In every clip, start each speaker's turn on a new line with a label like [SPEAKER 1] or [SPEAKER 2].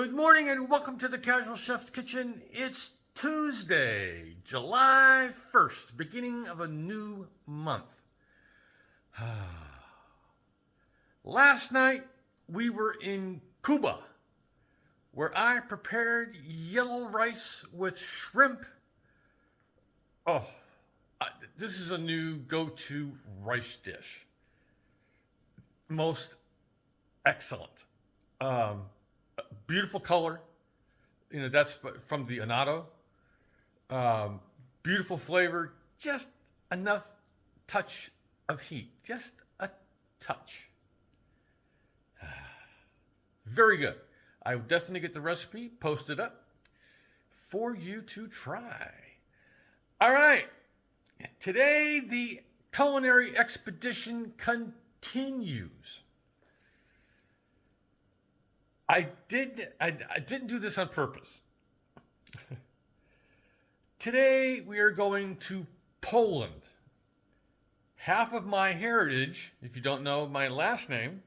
[SPEAKER 1] Good morning and welcome to the Casual Chef's Kitchen. It's Tuesday, July 1st, beginning of a new month. Last night we were in Cuba, where I prepared yellow rice with shrimp. This is a new go-to rice dish. Most excellent. Beautiful color. That's from the annatto. Beautiful flavor. Just enough touch of heat. Just a touch. Very good. I will definitely get the recipe posted up for you to try. All right. Today, the Culinary Expedition continues. I didn't do this on purpose. Today we are going to Poland. Half of my heritage, if you don't know my last name,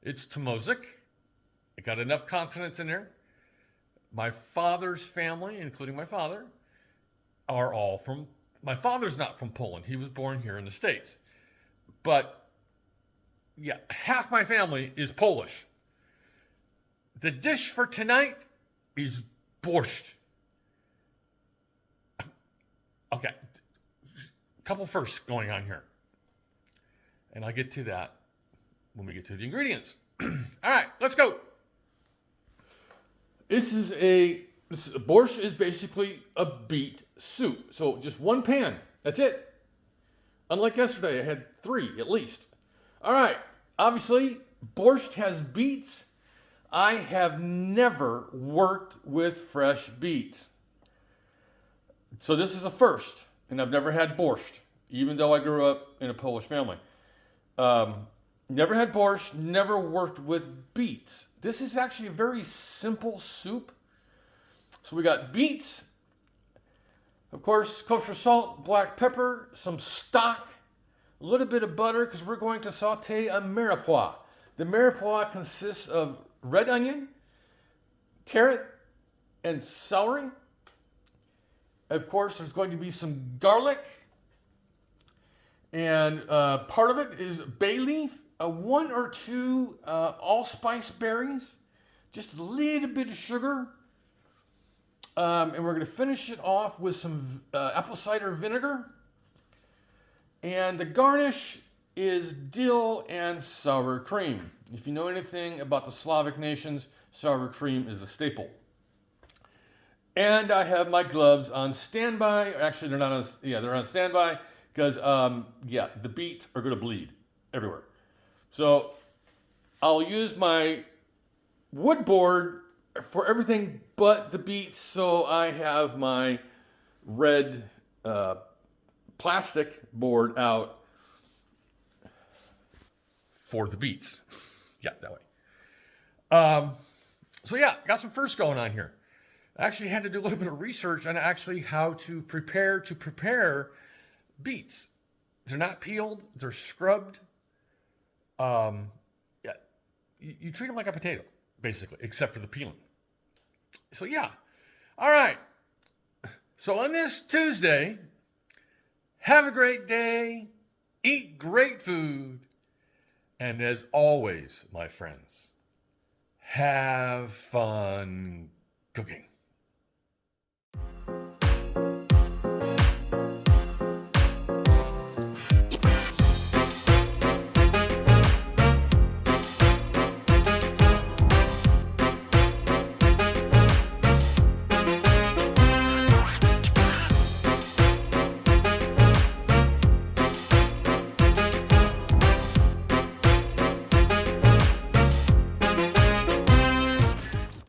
[SPEAKER 1] it's Tomozik. It got enough consonants in there. My father's family, including my father, are all from... My father's not from Poland. He was born here in the States. But, yeah, half my family is Polish. The dish for tonight is borscht. Okay, a couple firsts going on here. And I'll get to that when we get to the ingredients. All right, let's go. Borscht is basically a beet soup. So just one pan, that's it. Unlike yesterday, I had 3 at least. All right, obviously, borscht has beets. I have never worked with fresh beets. So this is a first, and I've never had borscht, even though I grew up in a Polish family. Never had borscht, never worked with beets. This is actually a very simple soup. So we got beets, of course, kosher salt, black pepper, some stock, a little bit of butter, because we're going to saute a mirepoix. The mirepoix consists of red onion, carrot, and celery. Of course, there's going to be some garlic. And part of it is bay leaf, 1 or 2 allspice berries, just a little bit of sugar. And we're going to finish it off with some apple cider vinegar. And the garnish is dill and sour cream. If you know anything about the Slavic nations, sour cream is a staple. And I have my gloves on standby. Actually, they're not on. Yeah, they're on standby because the beets are going to bleed everywhere. So I'll use my wood board for everything but the beets. So I have my red plastic board out for the beets. Yeah, that way. Got some firsts going on here. I actually had to do a little bit of research on actually how to prepare beets. They're not peeled, they're scrubbed. You treat them like a potato, basically, except for the peeling. So yeah. All right. So on this Tuesday, have a great day, eat great food, and as always, my friends, have fun cooking.